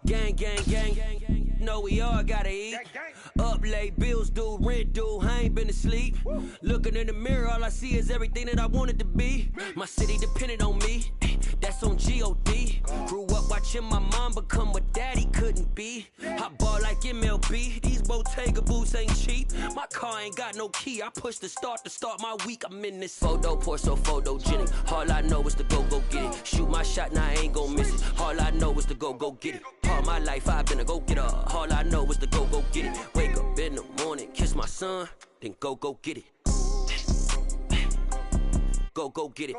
Gang, gang, gang, gang, gang. No, we all gotta eat. Up late, bills due, rent due, I ain't been asleep. Looking in the mirror, all I see is everything that I wanted to be. My city depended on me, that's on G.O.D. Grew up watching my mom become what daddy couldn't be. I ball like MLB, these Bottega boots ain't cheap. My car ain't got no key, I push the start to start my week. I'm in this photo, pour so photogenic. All I know is to go get it. Shoot my shot, now I ain't gon' miss it. All I know is to go get it. All my life I've been a go-getter. All I know is to go get it. Wake up in the morning, kiss my son, then go get it. Go get it.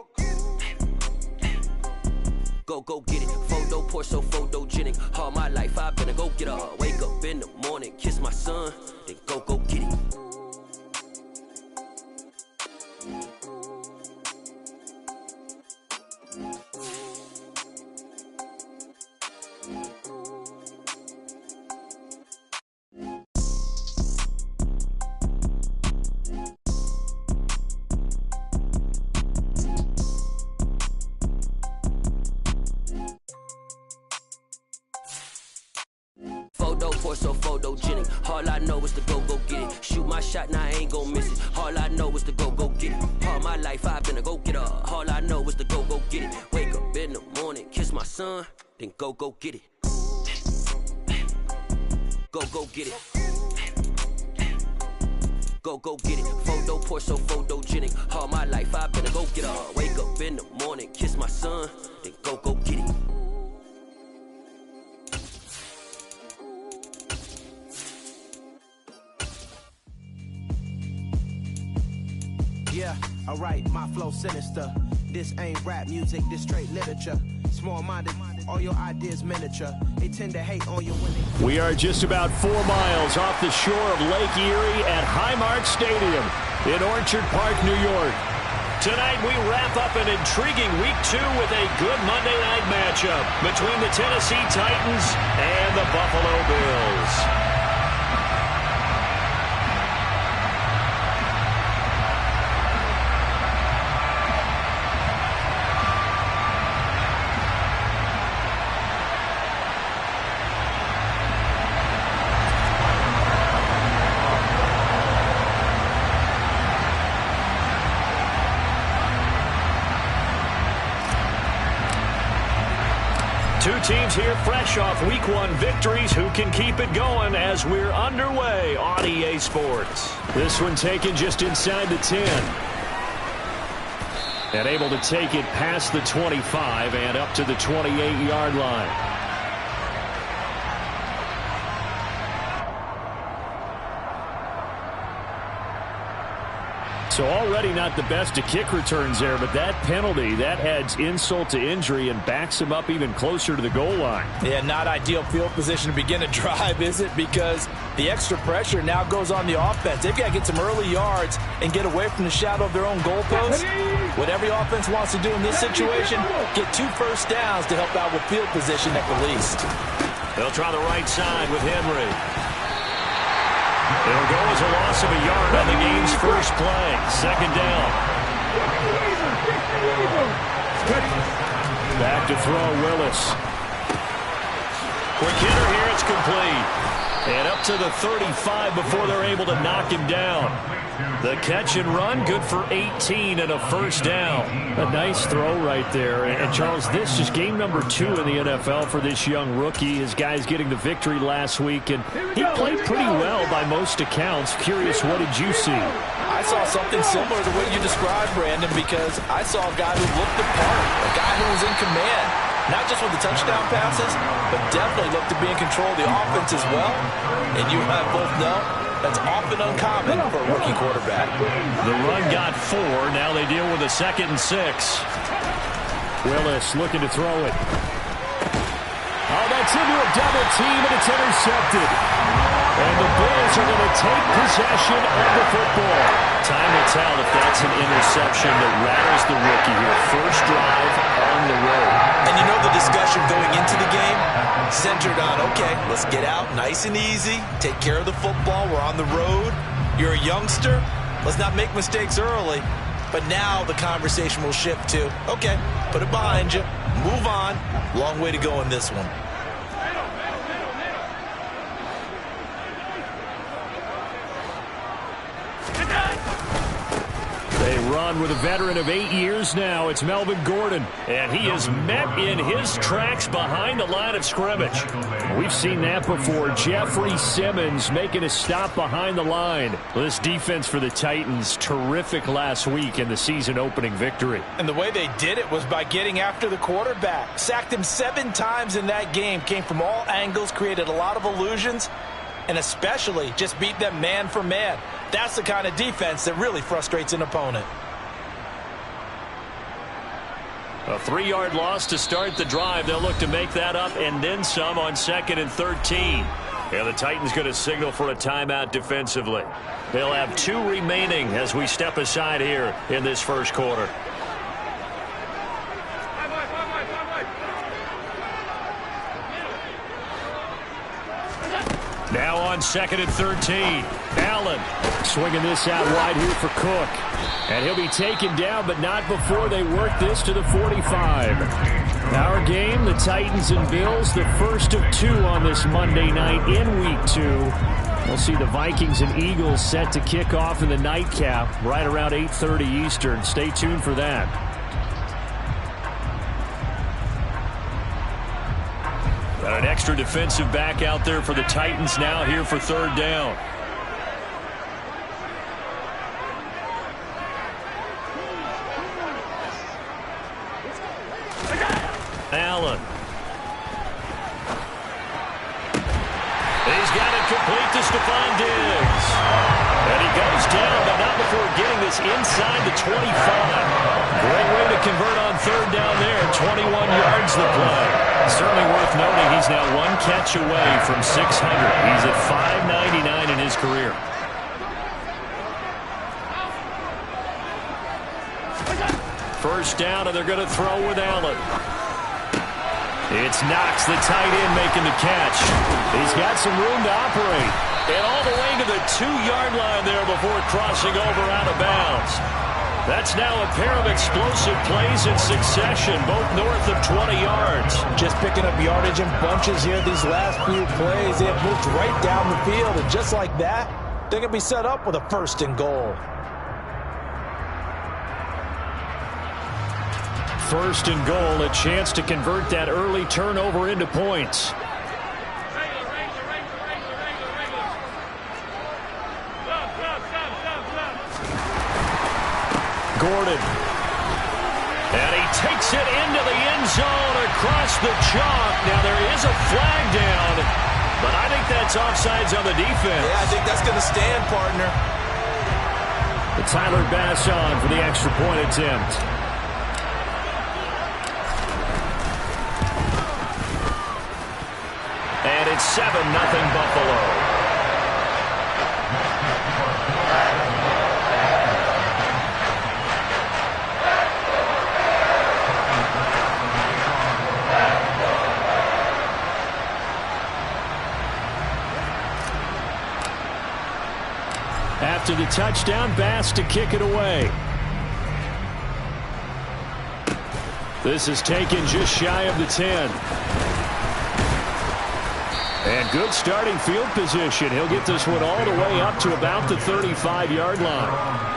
Go get it. Photo pour so photogenic. All my life I've been a go-getter. Wake up in the morning, kiss my son, then go get it. So photogenic. All I know is to go get it. Shoot my shot, now I ain't gon' miss it. All I know is to go get it. All my life I've been a go-getter. All I know is to go get it. Wake up in the morning, kiss my son, then go get it. Go get it. Go get it. Photo pour so photogenic. All my life I've been a go-getter. Wake up in the morning, kiss my son, then go get it. Yeah, alright, my flow sinister. This ain't rap music, this straight literature. Small-minded, all your ideas miniature. They tend to hate on you when they... We are just about 4 miles off the shore of Lake Erie at Highmark Stadium in Orchard Park, New York. Tonight we wrap up an intriguing Week 2 with a good Monday night matchup between the Tennessee Titans and the Buffalo Bills. Two teams here fresh off Week 1 victories who can keep it going as we're underway on EA Sports. This one taken just inside the 10. And able to take it past the 25 and up to the 28-yard line. So already not the best of kick returns there, but that penalty, that adds insult to injury and backs him up even closer to the goal line. Yeah, not ideal field position to begin a drive, is it? Because the extra pressure now goes on the offense. They've got to get some early yards and get away from the shadow of their own goalpost. What every offense wants to do in this situation, get 2 first downs to help out with field position at the least. They'll try the right side with Henry. It'll go as a loss of a yard on the game's first play. Second down. Back to throw, Willis. Quick hitter here, it's complete. And up to the 35 before they're able to knock him down. The catch and run, good for 18 and a first down. A nice throw right there. And Charles, this is game number 2 in the NFL for this young rookie. His guys getting the victory last week, and he played pretty well by most accounts. Curious, what did you see? I saw something similar to what you described, Brandon, because I saw a guy who looked the part, a guy who was in command. Not just with the touchdown passes, but definitely looked to be in control of the offense as well. And you and I both know that's often uncommon for a rookie quarterback. The run got 4. Now they deal with a 2nd and 6. Willis looking to throw it. Oh, that's into a double team, and it's intercepted. And the Bills are going to take possession of the football. Time will tell if that's an interception that rattles the rookie here. First drive on the road. And you know the discussion going into the game centered on, okay, let's get out nice and easy, take care of the football, we're on the road. You're a youngster, let's not make mistakes early. But now the conversation will shift to, okay, put it behind you, move on. Long way to go in this one. run with a veteran of 8 years now. It's Melvin Gordon. And he is met in his tracks behind the line of scrimmage. We've seen that before. Jeffrey Simmons making a stop behind the line. This defense for the Titans, terrific last week in the season-opening victory. And the way they did it was by getting after the quarterback. Sacked him 7 times in that game. Came from all angles, created a lot of illusions, and especially just beat them man for man. That's the kind of defense that really frustrates an opponent. A 3-yard loss to start the drive. They'll look to make that up and then some on 2nd and 13. And the Titans going to signal for a timeout defensively. They'll have 2 remaining as we step aside here in this first quarter. Now on 2nd and 13. Allen swinging this out wide here for Cook. And he'll be taken down, but not before they work this to the 45. Our game, the Titans and Bills, the first of 2 on this Monday night in Week 2. We'll see the Vikings and Eagles set to kick off in the nightcap right around 8:30 Eastern. Stay tuned for that. Got an extra defensive back out there for the Titans now here for 3rd down. Allen. He's got it complete to Stephon Diggs. And he goes down, but not before getting this inside the 25. Great way to convert on 3rd down there. 21 yards the play. Certainly worth noting he's now 1 catch away from 600. He's at 599 in his career. First down, and they're going to throw with Allen. It's Knox, the tight end, making the catch. He's got some room to operate. And all the way to the 2-yard line there before crossing over out of bounds. That's now a pair of explosive plays in succession, both north of 20 yards. Just picking up yardage in bunches here these last few plays. They have moved right down the field, and just like that, they're going to be set up with a 1st and goal. 1st and goal, a chance to convert that early turnover into points. Gordon. And he takes it into the end zone across the chalk. Now there is a flag down, but I think that's offsides on the defense. Yeah, I think that's going to stand, partner. Tyler Bass on for the extra point attempt. And it's 7-0 Buffalo. After the touchdown, Bass to kick it away. This is taken just shy of the 10. And good starting field position. He'll get this one all the way up to about the 35-yard line.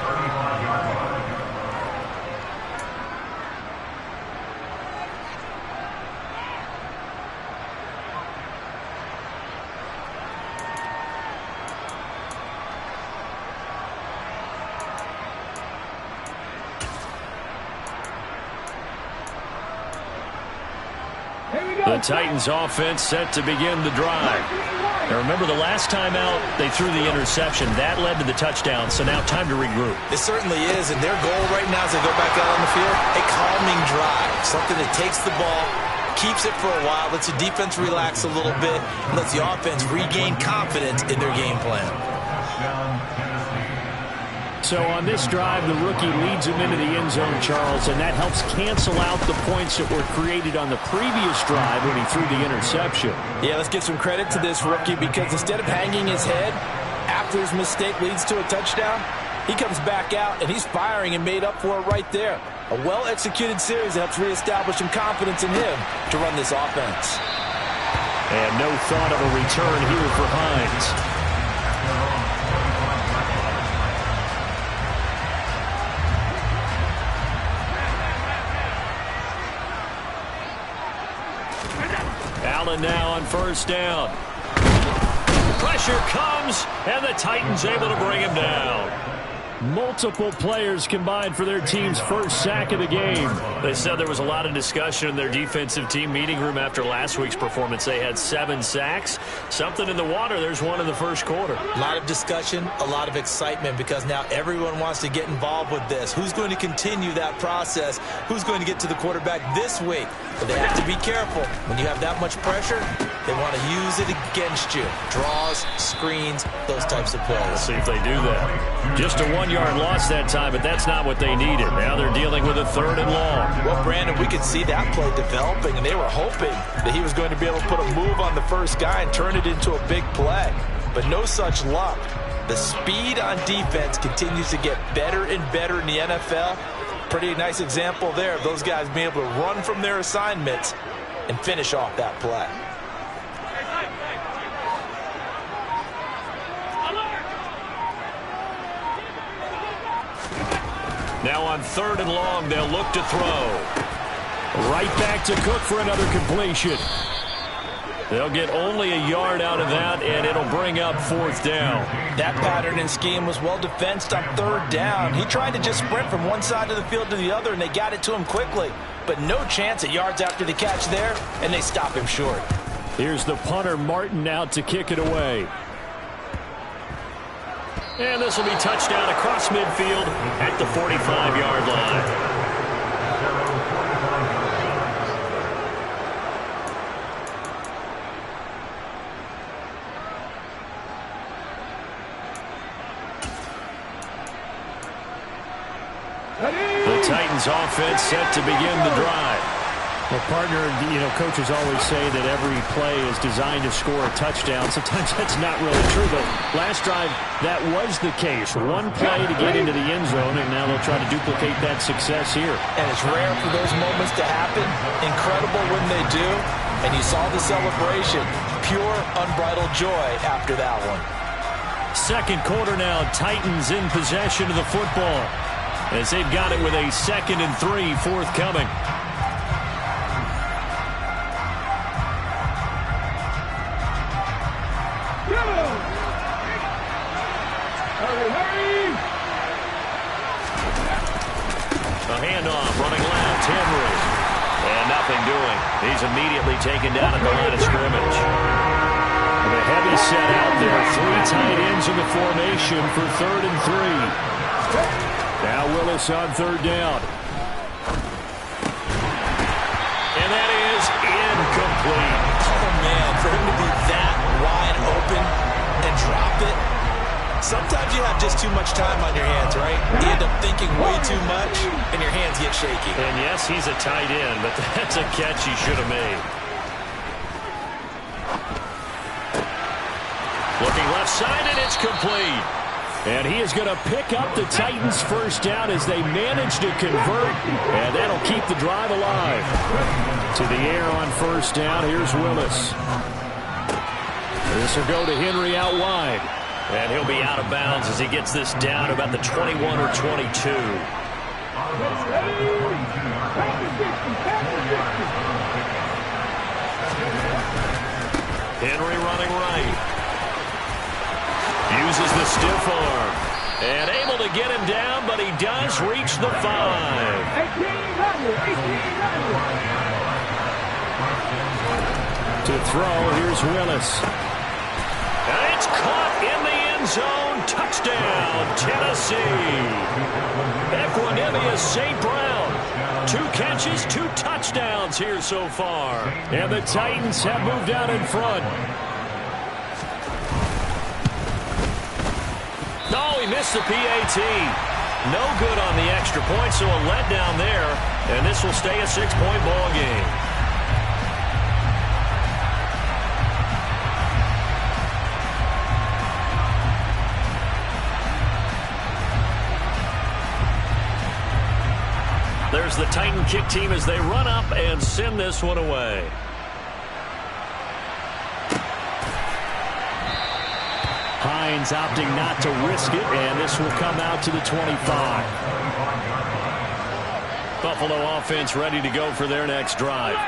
The Titans offense set to begin the drive. Now remember, the last time out, they threw the interception. That led to the touchdown, so now time to regroup. It certainly is, and their goal right now as they go back out on the field, a calming drive. Something that takes the ball, keeps it for a while, lets the defense relax a little bit, and lets the offense regain confidence in their game plan. So on this drive, the rookie leads him into the end zone, Charles, and that helps cancel out the points that were created on the previous drive when he threw the interception. Yeah, let's give some credit to this rookie, because instead of hanging his head after his mistake leads to a touchdown, he comes back out and he's firing and made up for it right there. A well-executed series that helps reestablish some confidence in him to run this offense. And no thought of a return here for Hines. Allen now on first down. Pressure comes, and the Titans able to bring him down. Multiple players combined for their team's first sack of the game. They said there was a lot of discussion in their defensive team meeting room after last week's performance. They had 7 sacks. Something in the water. There's one in the first quarter. A lot of discussion, a lot of excitement, because now everyone wants to get involved with this. Who's going to continue that process? Who's going to get to the quarterback this week? But they have to be careful. When you have that much pressure, they want to use it against you. Draws, screens, those types of plays. Let's see if they do that. Just a 1-yard loss that time, but that's not what they needed. Now they're dealing with a 3rd and long. Well, Brandon, we could see that play developing, and they were hoping that he was going to be able to put a move on the first guy and turn it into a big play. But no such luck. The speed on defense continues to get better and better in the NFL. Pretty nice example there of those guys being able to run from their assignments and finish off that play. Now on 3rd and long, they'll look to throw. Right back to Cook for another completion. They'll get only a yard out of that, and it'll bring up 4th down. That pattern and scheme was well defensed on 3rd down. He tried to just sprint from one side of the field to the other, and they got it to him quickly. But no chance at yards after the catch there, and they stop him short. Here's the punter, Martin, out to kick it away. And this will be touchdown across midfield at the 45-yard line. The Titans offense set to begin the drive. Well, partner, coaches always say that every play is designed to score a touchdown. Sometimes that's not really true, but last drive, that was the case. One play to get into the end zone, and now they'll try to duplicate that success here. And it's rare for those moments to happen. Incredible when they do. And you saw the celebration. Pure, unbridled joy after that one. Second quarter now, Titans in possession of the football, as they've got it with a 2nd and 3 forthcoming. A handoff, running left, Henry. And nothing doing. He's immediately taken down at the line of scrimmage. And a heavy set out there. 3 tight ends in the formation for 3rd and 3. Now Willis on 3rd down. And that is incomplete. Oh, man, for him to be that wide open and drop it. Sometimes you have just too much time on your hands, right? You end up thinking way too much, and your hands get shaky. And yes, he's a tight end, but that's a catch he should have made. Looking left side, and it's complete. And he is going to pick up the Titans' first down as they manage to convert, and that'll keep the drive alive. To the air on first down, here's Willis. This will go to Henry out wide. And he'll be out of bounds as he gets this down about the 21 or 22. Henry running right. Uses the stiff arm. And able to get him down, but he does reach the 5. To throw, here's Willis. And it's caught in the end zone. Touchdown, Tennessee. Equanimeous St. Brown. 2 catches, 2 touchdowns here so far. And the Titans have moved out in front. No, he missed the PAT. No good on the extra point, so a letdown there. And this will stay a 6-point ball game. There's the Titan kick team as they run up and send this one away. Hines opting not to risk it, and this will come out to the 25. Buffalo offense ready to go for their next drive.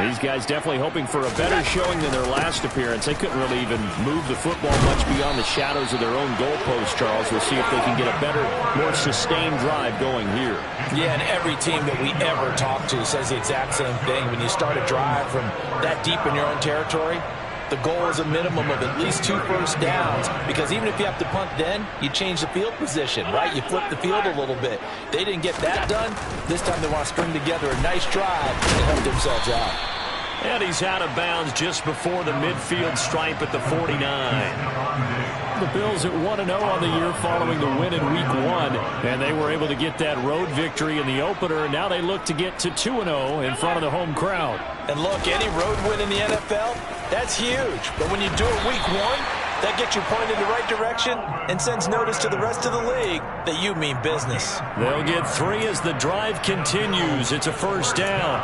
These guys definitely hoping for a better showing than their last appearance. They couldn't really even move the football much beyond the shadows of their own goalpost, Charles. We'll see if they can get a better, more sustained drive going here. Yeah, and every team that we ever talk to says the exact same thing. When you start a drive from that deep in your own territory, the goal is a minimum of at least 2 first downs, because even if you have to punt then, you change the field position, right? You flip the field a little bit. They didn't get that done. This time they want to string together a nice drive and help themselves out. And he's out of bounds just before the midfield stripe at the 49. The Bills at 1-0 on the year following the win in Week 1, and they were able to get that road victory in the opener. Now they look to get to 2-0 in front of the home crowd. And look, any road win in the NFL, that's huge. But when you do it Week 1, that gets you pointed in the right direction and sends notice to the rest of the league that you mean business. They'll get 3 as the drive continues. It's a first down.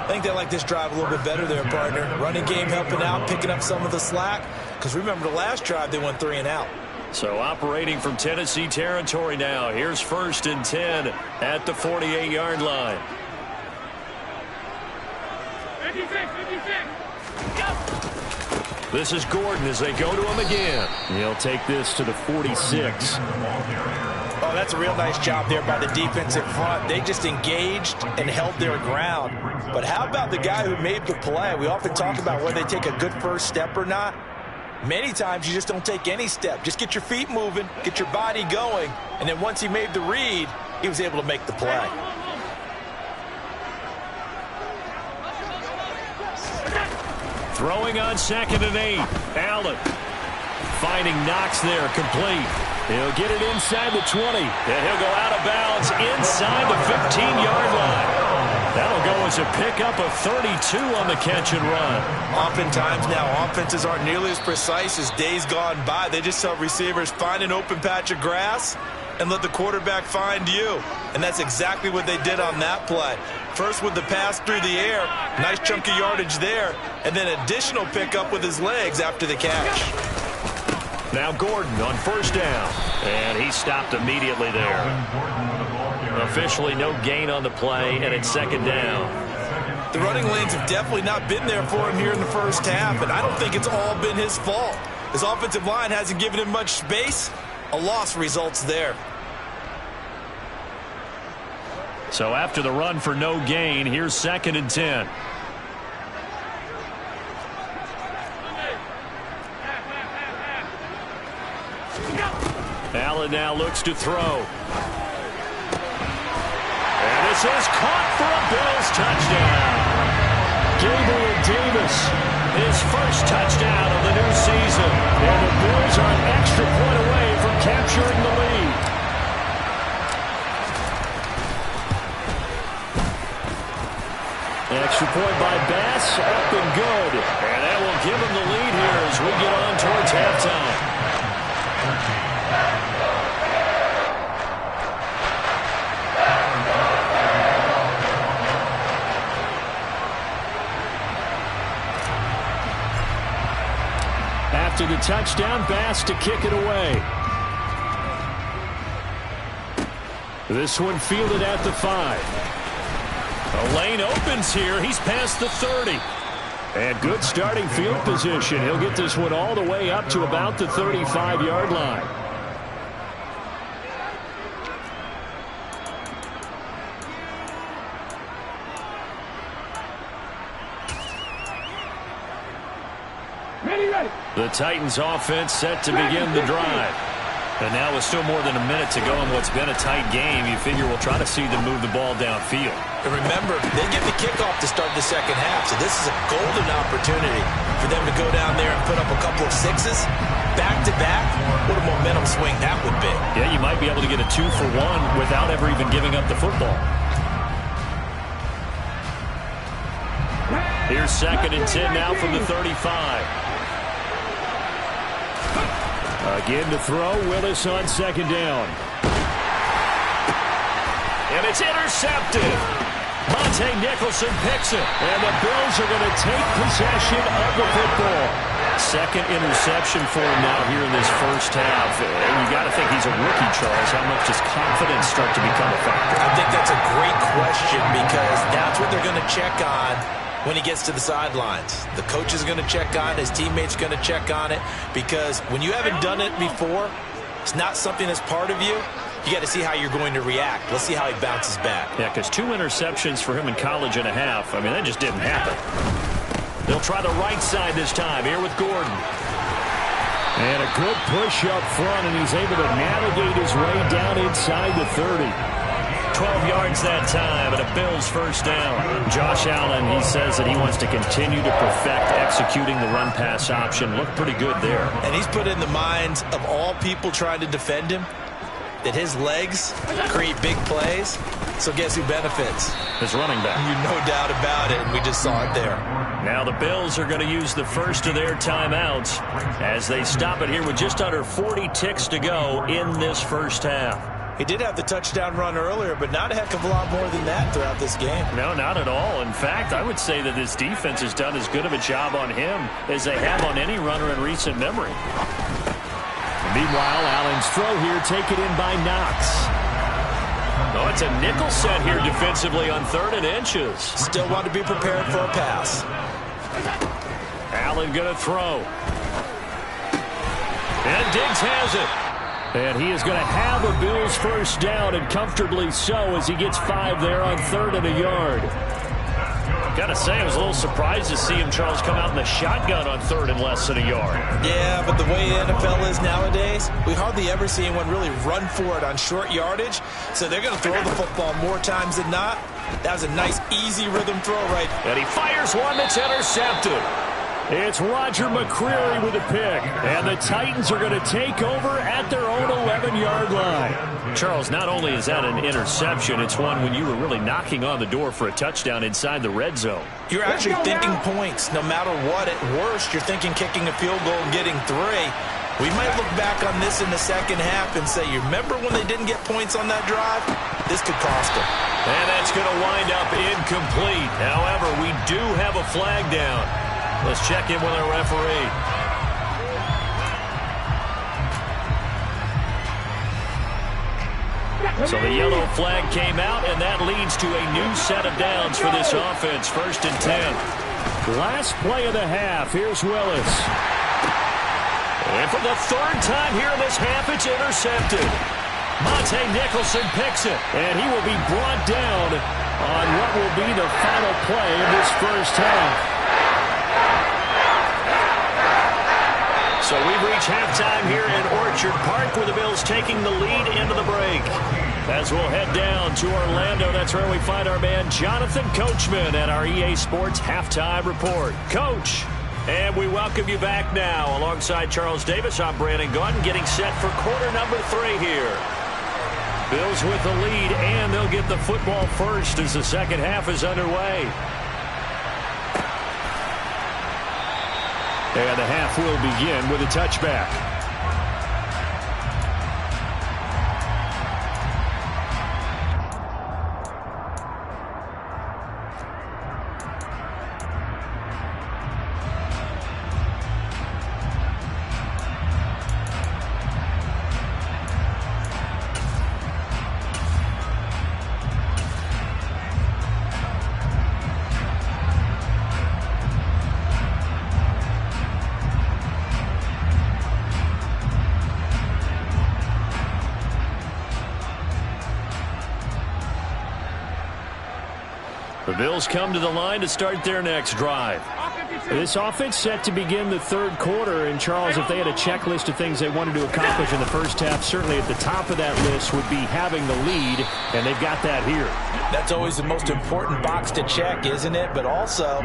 I think they like this drive a little bit better there, partner. Running game helping out, picking up some of the slack. Because remember, the last drive, they went 3 and out. So operating from Tennessee territory now. Here's 1st and 10 at the 48-yard line. 56. This is Gordon as they go to him again. He'll take this to the 46. Oh, that's a real nice job there by the defensive front. They just engaged and held their ground. But how about the guy who made the play? We often talk about whether they take a good first step or not. Many times you just don't take any step. Just get your feet moving, get your body going, and then once he made the read, he was able to make the play. Throwing on 2nd and 8. Allen finding Knox there, complete. He'll get it inside the 20, and he'll go out of bounds inside the 15-yard line. That'll go as a pickup of 32 on the catch and run. Oftentimes now, offenses aren't nearly as precise as days gone by. They just tell receivers, find an open patch of grass and let the quarterback find you. And that's exactly what they did on that play. First with the pass through the air, nice chunk of yardage there, and then additional pickup with his legs after the catch. Now Gordon on 1st down, and he stopped immediately there. Officially no gain on the play, and it's 2nd down. The running lanes have definitely not been there for him here in the first half, and I don't think it's all been his fault. His offensive line hasn't given him much space. A loss results there. So after the run for no gain, here's 2nd and 10. Allen now looks to throw. And this is caught for a Bills touchdown. Gabriel Davis, his first touchdown of the new season. And the Bills are an extra point away from capturing the lead. Extra point by Bass, up and good. And that will give him the lead here as we get on towards halftime. After the touchdown, Bass to kick it away. This one fielded at the 5. A lane opens here. He's past the 30. And good starting field position. He'll get this one all the way up to about the 35-yard line. Ready. The Titans offense set to begin the drive. And now with still more than a minute to go in what's been a tight game, you figure we'll try to see them move the ball downfield. And remember, they get the kickoff to start the second half, so this is a golden opportunity for them to go down there and put up a couple of sixes back-to-back. What a momentum swing that would be. Yeah, you might be able to get a 2-for-1 without ever even giving up the football. Here's 2nd and 10 now from the 35. Again to throw. Willis on 2nd down. And it's intercepted. Monte Nicholson picks it. And the Bills are going to take possession of the football. 2nd interception for him now here in this first half. And you got to think he's a rookie, Charles. How much does confidence start to become a factor? I think that's a great question because that's what they're going to check on when he gets to the sidelines. The coach is going to check on it. His teammates going to check on it, because when you haven't done it before, it's not something that's part of you. You got to see how you're going to react. Let's see how he bounces back. Yeah, because 2 interceptions for him in college and a half. I mean, that just didn't happen. They'll try the right side this time. Here with Gordon. And a good push up front, and he's able to navigate his way down inside the 30. 12 yards that time, and a Bills first down. Josh Allen, he says that he wants to continue to perfect executing the run-pass option. Looked pretty good there. And he's put in the minds of all people trying to defend him that his legs create big plays. So guess who benefits? His running back. You no doubt about it, and we just saw it there. Now the Bills are going to use the first of their timeouts as they stop it here with just under 40 ticks to go in this first half. He did have the touchdown run earlier, but not a heck of a lot more than that throughout this game. No, not at all. In fact, I would say that this defense has done as good of a job on him as they have on any runner in recent memory. Meanwhile, Allen's throw here taken in by Knox. Oh, it's a nickel set here defensively on 3rd and inches. Still want to be prepared for a pass. Allen going to throw. And Diggs has it. And he is going to have a Bills first down, and comfortably so, as he gets 5 there on 3rd and a yard. Got to say, I was a little surprised to see him, Charles, come out in the shotgun on 3rd and less than a yard. Yeah, but the way the NFL is nowadays, we hardly ever see anyone really run for it on short yardage. So they're going to throw the football more times than not. That was a nice, easy rhythm throw right. And he fires one that's intercepted. It's Roger McCreary with a pick. And the Titans are going to take over at their own 11-yard line. Charles, not only is that an interception, it's one when you were really knocking on the door for a touchdown inside the red zone. You're actually thinking points. No matter what, at worst, you're thinking kicking a field goal and getting 3. We might look back on this in the second half and say, you remember when they didn't get points on that drive? This could cost them. And that's going to wind up incomplete. However, we do have a flag down. Let's check in with our referee. So the yellow flag came out, and that leads to a new set of downs for this offense. 1st and 10. Last play of the half. Here's Willis. And for the 3rd time here in this half, it's intercepted. Monte Nicholson picks it, and he will be brought down on what will be the final play of this first half. So we've reached halftime here in Orchard Park, with the Bills taking the lead into the break. As we'll head down to Orlando, that's where we find our man Jonathan Coachman at our EA Sports Halftime Report. Coach, and we welcome you back now. Alongside Charles Davis, I'm Brandon Gunn, getting set for quarter number 3 here. Bills with the lead, and they'll get the football first as the second half is underway. And the half will begin with a touchback. The Bills come to the line to start their next drive. This offense set to begin the 3rd quarter, and Charles, if they had a checklist of things they wanted to accomplish in the first half, certainly at the top of that list would be having the lead, and they've got that here. That's always the most important box to check, isn't it? But also,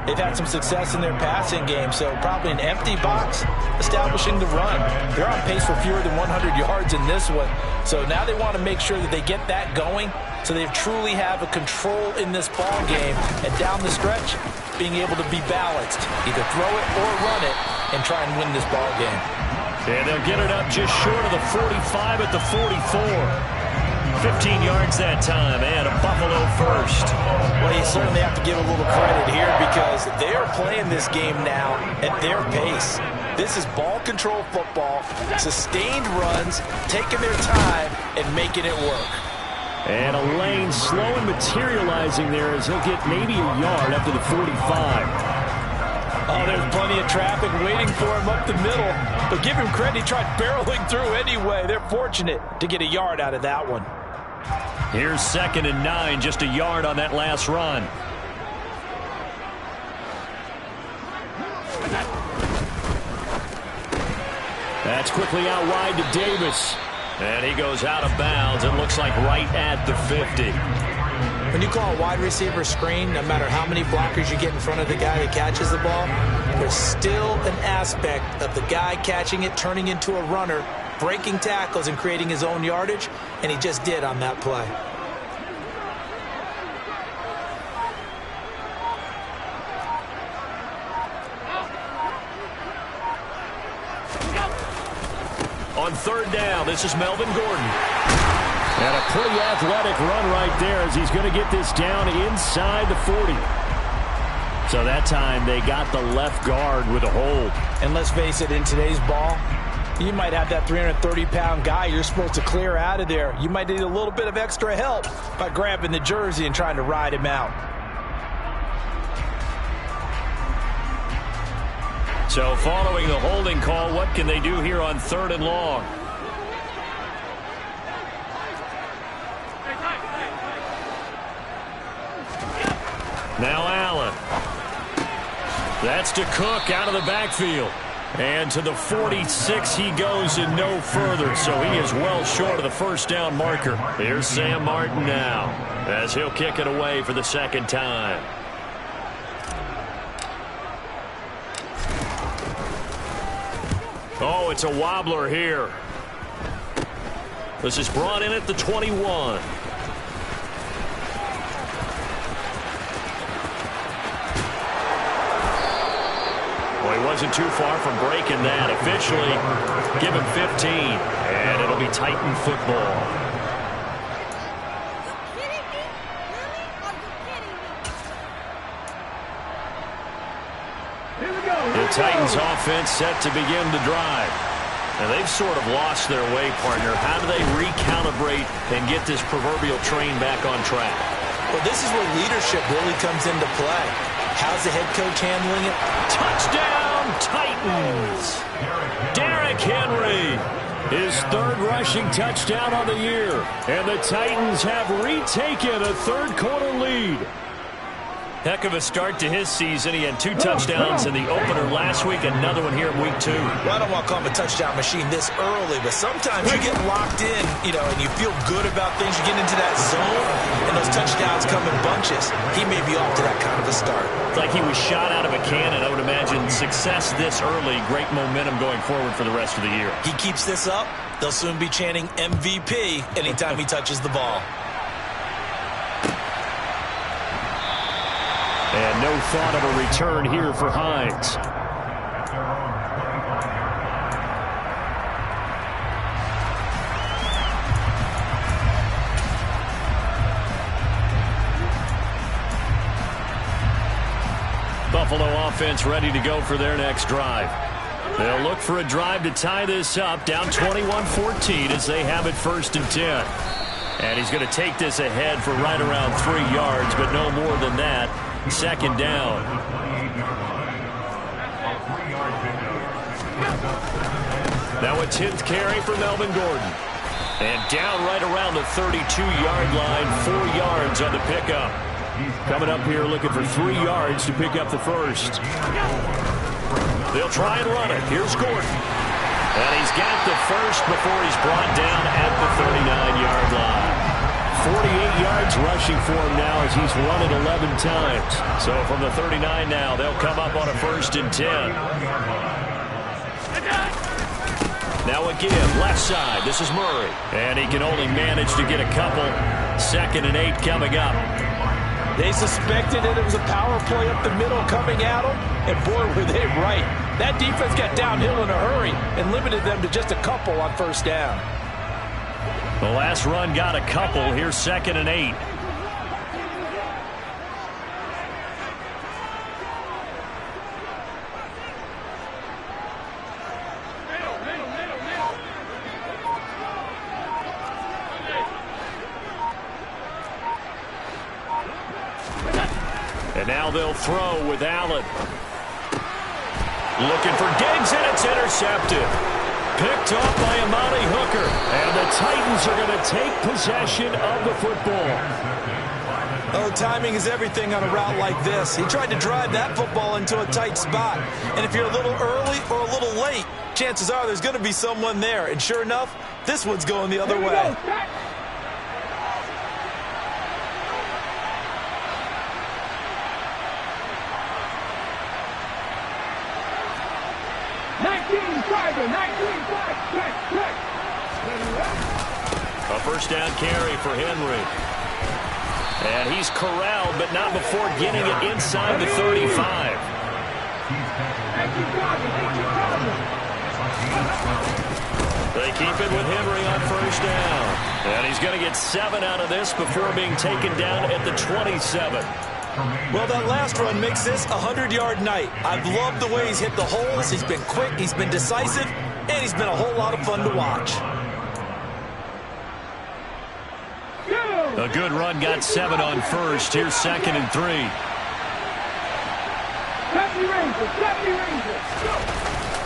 they've had some success in their passing game, so probably an empty box establishing the run. They're on pace for fewer than 100 yards in this one, so now they want to make sure that they get that going so they truly have a control in this ball game, and down the stretch, being able to be balanced, either throw it or run it, and try and win this ball game. And they'll get it up just short of the 45 at the 44. 15 yards that time, and a Buffalo first. Well, you certainly have to give a little credit here, because they are playing this game now at their pace. This is ball control football, sustained runs, taking their time, and making it work. And a lane slow and materializing there as he'll get maybe a yard up to the 45. Oh, there's plenty of traffic waiting for him up the middle. But give him credit, he tried barreling through anyway. They're fortunate to get a yard out of that one. Here's 2nd and 9, just a yard on that last run. That's quickly out wide to Davis. And he goes out of bounds. It looks like right at the 50. When you call a wide receiver screen, no matter how many blockers you get in front of the guy that catches the ball, there's still an aspect of the guy catching it, turning into a runner, breaking tackles and creating his own yardage, and he just did on that play. On 3rd down, this is Melvin Gordon. And a pretty athletic run right there as he's going to get this down inside the 40. So that time they got the left guard with a hold. And let's face it, in today's ball, you might have that 330-pound guy you're supposed to clear out of there. You might need a little bit of extra help by grabbing the jersey and trying to ride him out. So following the holding call, what can they do here on 3rd and long? Now Allen. That's to Cook out of the backfield. And to the 46 he goes and no further. So he is well short of the 1st down marker. Here's Sam Martin now as he'll kick it away for the 2nd time. Oh, it's a wobbler here. This is brought in at the 21. Well, he wasn't too far from breaking that. Officially, give him 15. And it'll be Titan football. The Titans offense set to begin the drive. And they've sort of lost their way, partner. How do they recalibrate and get this proverbial train back on track? Well, this is where leadership really comes into play. How's the head coach handling it? Touchdown, Titans! Derrick Henry, his 3rd rushing touchdown on the year. And the Titans have retaken a 3rd quarter lead. Heck of a start to his season. He had 2 touchdowns in the opener last week, another one here in week 2. Well, I don't want to call him a touchdown machine this early, but sometimes you get locked in, and you feel good about things. You get into that zone, and those touchdowns come in bunches. He may be off to that kind of a start. It's like he was shot out of a cannon. I would imagine success this early, great momentum going forward for the rest of the year. He keeps this up, they'll soon be chanting MVP anytime he touches the ball. And no thought of a return here for Hines. Buffalo offense ready to go for their next drive. They'll look for a drive to tie this up, down 21-14 as they have it 1st and 10. And he's going to take this ahead for right around 3 yards, but no more than that. 2nd down. Now a 10th carry for Melvin Gordon. And down right around the 32-yard line, 4 yards on the pickup. Coming up here looking for 3 yards to pick up the 1st. They'll try and run it. Here's Gordon. And he's got the 1st before he's brought down at the 39-yard line. 48 yards rushing for him now as he's run it 11 times. So from the 39 now, they'll come up on a 1st and 10. Now again, left side, this is Murray. And he can only manage to get a couple. 2nd and 8 coming up. They suspected that it was a power play up the middle coming at them, and boy, were they right. That defense got downhill in a hurry and limited them to just a couple on 1st down. The last run got a couple. Here's 2nd and 8. Now they'll throw with Allen. Looking for Diggs, and it's intercepted. Picked off by Amani Hooker. And the Titans are going to take possession of the football. Oh, timing is everything on a route like this. He tried to drive that football into a tight spot. And if you're a little early or a little late, chances are there's going to be someone there. And sure enough, this one's going the other way. 19-5, check. A first down carry for Henry. And he's corralled, but not before getting it inside the 35. They keep it with Henry on first down. And he's going to get 7 out of this before being taken down at the 27. Well, that last run makes this a 100-yard night. I've loved the way he's hit the holes. He's been quick, he's been decisive, and he's been a whole lot of fun to watch. A good run, got 7 on first. Here's 2nd and 3.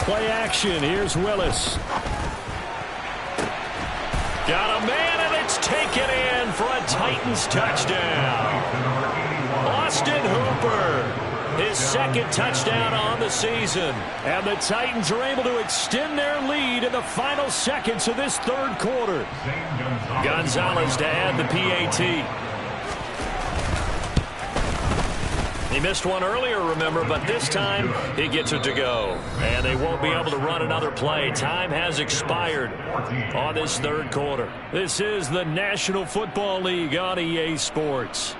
Play action. Here's Willis. Got a man, and it's taken in for a Titans touchdown. Austin Hooper, his 2nd touchdown on the season. And the Titans are able to extend their lead in the final seconds of this 3rd quarter. Gonzalez to add the PAT. He missed one earlier, remember, but this time he gets it to go. And they won't be able to run another play. Time has expired on this 3rd quarter. This is the National Football League on EA Sports.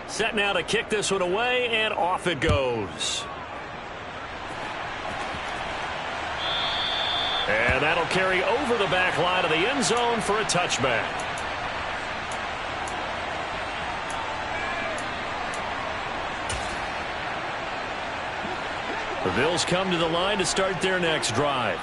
Set now to kick this one away, and off it goes. And that'll carry over the back line of the end zone for a touchback. The Bills come to the line to start their next drive.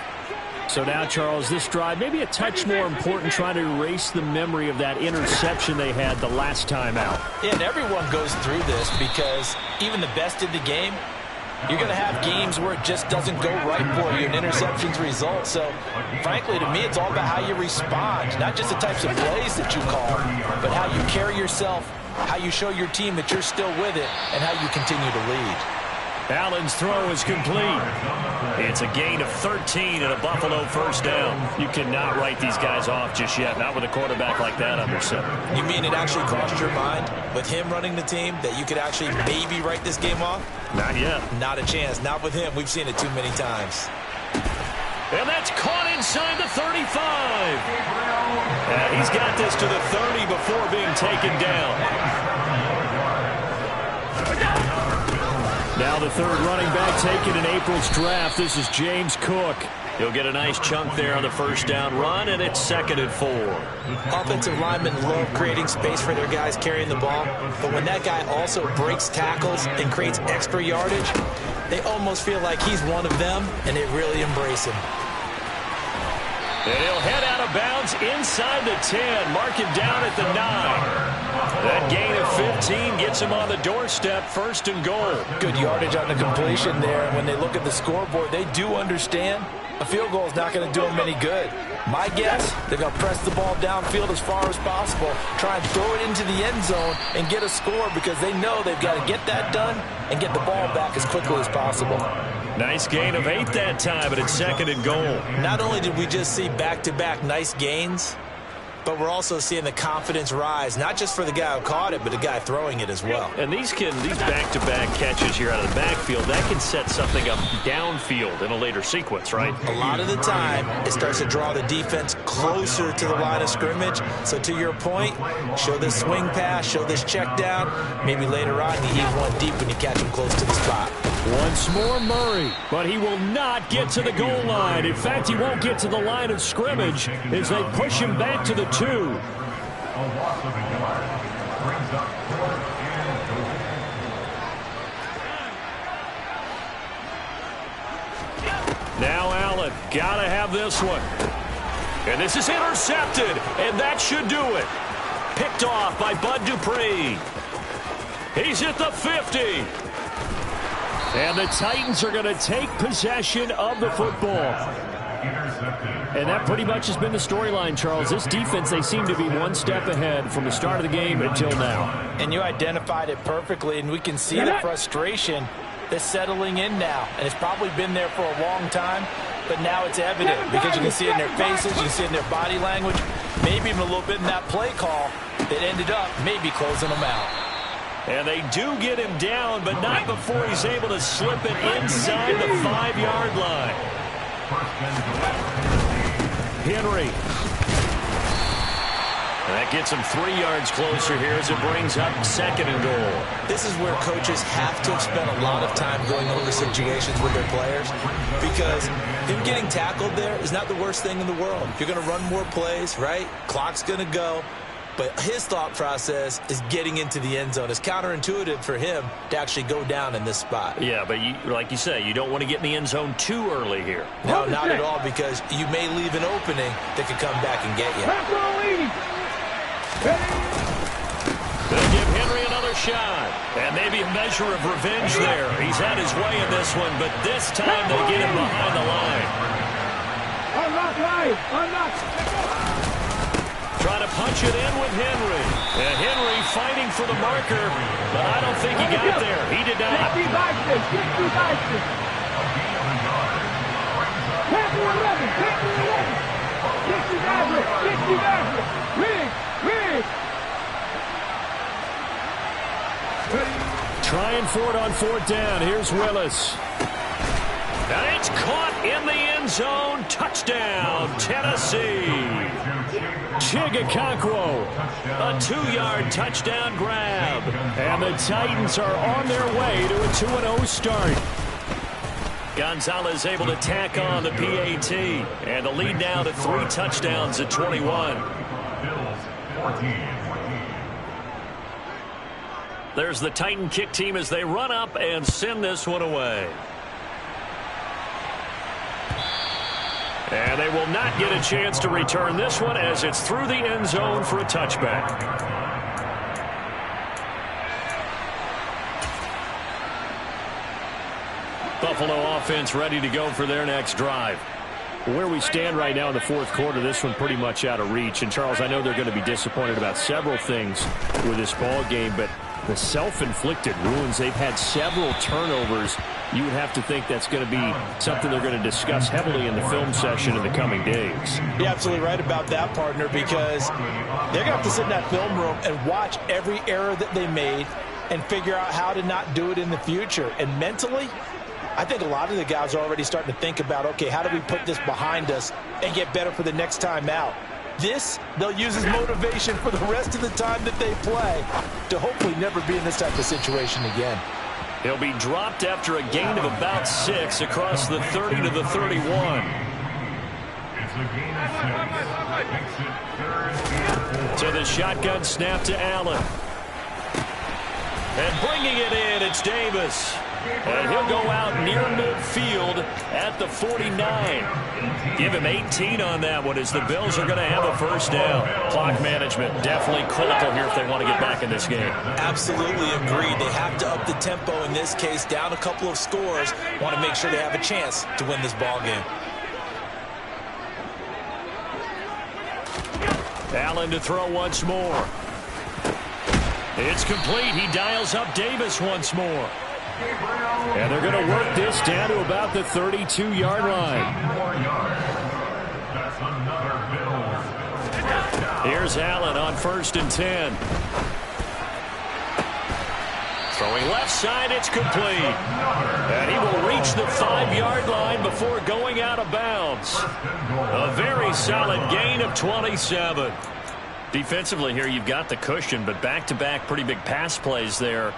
So now, Charles, this drive maybe a touch more important, trying to erase the memory of that interception they had the last time out. Yeah, and everyone goes through this because even the best in the game, you're going to have games where it just doesn't go right for you, and interceptions result. So, frankly, to me, it's all about how you respond, not just the types of plays that you call, but how you carry yourself, how you show your team that you're still with it, and how you continue to lead. Allen's throw is complete. It's a gain of 13 and a Buffalo first down. You cannot write these guys off just yet, not with a quarterback like that under center. You mean it actually crossed your mind with him running the team that you could actually maybe write this game off? Not yet. Not a chance. Not with him. We've seen it too many times. And that's caught inside the 35. And he's got this to the 30 before being taken down. Now the 3rd running back taken in April's draft. This is James Cook. He'll get a nice chunk there on the first down run, and it's 2nd and 4. Offensive linemen love creating space for their guys carrying the ball, but when that guy also breaks tackles and creates extra yardage, they almost feel like he's one of them, and they really embrace him. And he'll head out of bounds inside the 10, mark him down at the 9. That gain of 15 gets him on the doorstep, 1st and goal. Good yardage on the completion there. And when they look at the scoreboard, they do understand a field goal is not going to do them any good. My guess, they're going to press the ball downfield as far as possible, try and throw it into the end zone and get a score because they know they've got to get that done and get the ball back as quickly as possible. Nice gain of 8 that time, but it's 2nd and goal. Not only did we just see back-to-back nice gains, but we're also seeing the confidence rise, not just for the guy who caught it, but the guy throwing it as well. And these back-to-back catches here out of the backfield, that can set something up downfield in a later sequence, right? A lot of the time, it starts to draw the defense closer to the line of scrimmage. So to your point, show this swing pass, show this check down. Maybe later on, you heave one deep when you catch him close to the spot. Once more Murray, but he will not get to the goal line. In fact, he won't get to the line of scrimmage as they push him back to the 2. Now Allen, gotta have this one. And this is intercepted, and that should do it. Picked off by Bud Dupree. He's at the 50. And the Titans are going to take possession of the football. And that pretty much has been the storyline, Charles. This defense, they seem to be one step ahead from the start of the game until now. And you identified it perfectly, and we can see the frustration that's settling in now. And it's probably been there for a long time, but now it's evident because you can see it in their faces, you can see it in their body language, maybe even a little bit in that play call that ended up maybe closing them out. And they do get him down, but not before he's able to slip it inside the 5-yard line. Henry. And that gets him 3 yards closer here as it brings up 2nd and goal. This is where coaches have to have spent a lot of time going over situations with their players, because him getting tackled there is not the worst thing in the world. You're going to run more plays, right? Clock's going to go. But his thought process is getting into the end zone. It's counterintuitive for him to actually go down in this spot. Yeah, but like you say, you don't want to get in the end zone too early here. No, not at all, because you may leave an opening that could come back and get you. They'll give Henry another shot. And maybe a measure of revenge there. He's had his way in this one, but this time they get him behind the line. Unlock line! Unlock! Trying to punch it in with Henry. And Henry fighting for the marker, but I don't think he got there. He did not. 60 Baxter! 60 Baxter! Tackle 11! Tackle 11! 60 Baxter! 60 Baxter! Riggs! Riggs! Trying for it on 4th down. Here's Willis. And it's caught in the end zone. Touchdown, Tennessee. Chigakonkwo, a 2-yard touchdown grab. And the Titans are on their way to a 2-0 start. Gonzalez able to tack on the PAT. And the lead now to 3 touchdowns at 21. There's the Titan kick team as they run up and send this one away. And they will not get a chance to return this one as it's through the end zone for a touchback. Buffalo offense ready to go for their next drive. Where we stand right now in the 4th quarter, this one pretty much out of reach. And, Charles, I know they're going to be disappointed about several things with this ball game, but the self-inflicted wounds, they've had several turnovers. You would have to think that's going to be something they're going to discuss heavily in the film session in the coming days. You're absolutely right about that, partner, because they're going to have to sit in that film room and watch every error that they made and figure out how to not do it in the future. And mentally, I think a lot of the guys are already starting to think about, okay, how do we put this behind us and get better for the next time out? This, they'll use as motivation for the rest of the time that they play to hopefully never be in this type of situation again. He'll be dropped after a gain of about 6 across the 30 to the 31. To the shotgun snap to Allen. And bringing it in, it's Davis. And he'll go out near midfield at the 49. Give him 18 on that one as the Bills are going to have a first down. Clock management definitely critical here if they want to get back in this game. Absolutely agreed. They have to up the tempo in this case, down a couple of scores. Want to make sure they have a chance to win this ball game. Allen to throw once more. It's complete. He dials up Davis once more. And they're going to work this down to about the 32-yard line. Here's Allen on 1st and 10. Throwing left side, it's complete. And he will reach the 5-yard line before going out of bounds. A very solid gain of 27. Defensively here, you've got the cushion, but back-to-back pretty big pass plays there.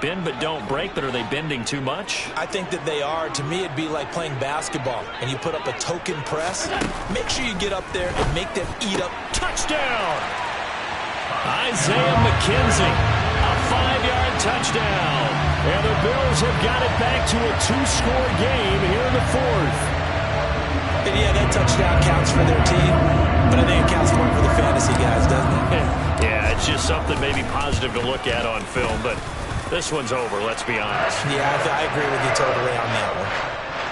Bend but don't break, but are they bending too much? I think that they are. To me, it'd be like playing basketball, and you put up a token press. Make sure you get up there and make them eat up. Touchdown! Isaiah McKenzie, a 5-yard touchdown. And the Bills have got it back to a 2-score game here in the 4th. And yeah, that touchdown counts for their team, but I think it counts more for the fantasy guys, doesn't it? Yeah, it's just something maybe positive to look at on film, but this one's over, let's be honest. Yeah, I agree with you totally on that one.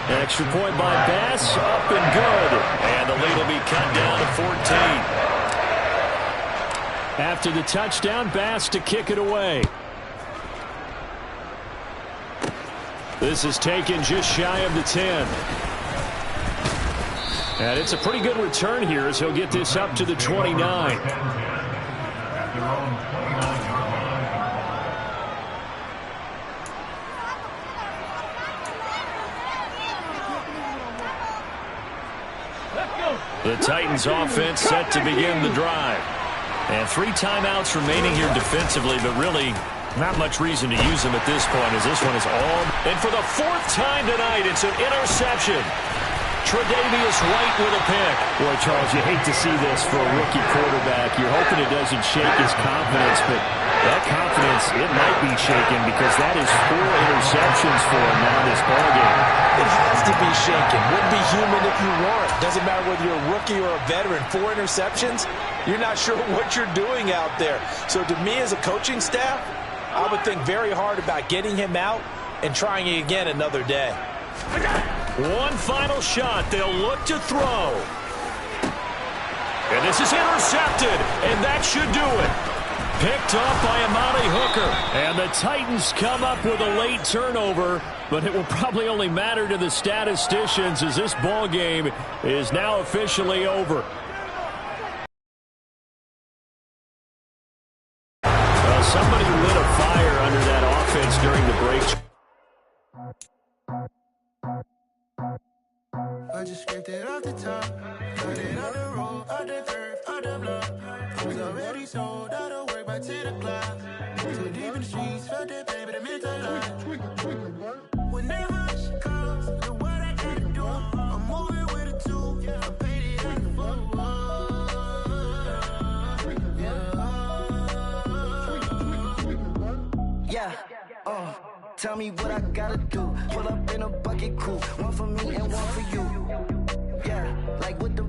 An extra point by Bass, up and good. And the lead will be cut down to 14. After the touchdown, Bass to kick it away. This is taken just shy of the 10. And it's a pretty good return here as he'll get this up to the 29. The Titans offense set to begin the drive. And 3 timeouts remaining here defensively, but really not much reason to use them at this point as this one is all. And for the 4th time tonight, it's an interception. Tre'Davious White with a pick. Boy, Charles, you hate to see this for a rookie quarterback. You're hoping it doesn't shake his confidence, but that confidence, it might be shaken because that is 4 interceptions for him now in this ballgame. It has to be shaken. Wouldn't be human if you weren't. Doesn't matter whether you're a rookie or a veteran. 4 interceptions, you're not sure what you're doing out there. So to me as a coaching staff, I would think very hard about getting him out and trying it again another day. One final shot. They'll look to throw. And this is intercepted, and that should do it. Picked off by Amani Hooker. And the Titans come up with a late turnover, but it will probably only matter to the statisticians as this ball game is now officially over. Well, somebody lit a fire under that offense during the break. I just scraped it off the top, got it on the road, on the turf, on the block. I was already sold out of work by 10 o'clock. Too deep in the streets, felt that pain, but it meant a lot. Whenever she calls, know what I gotta do. I'm moving with a 2, I paid it on the phone. Yeah, tell me what I gotta do. Pull up in a bucket crew, one for me and one for you. Yeah, like what the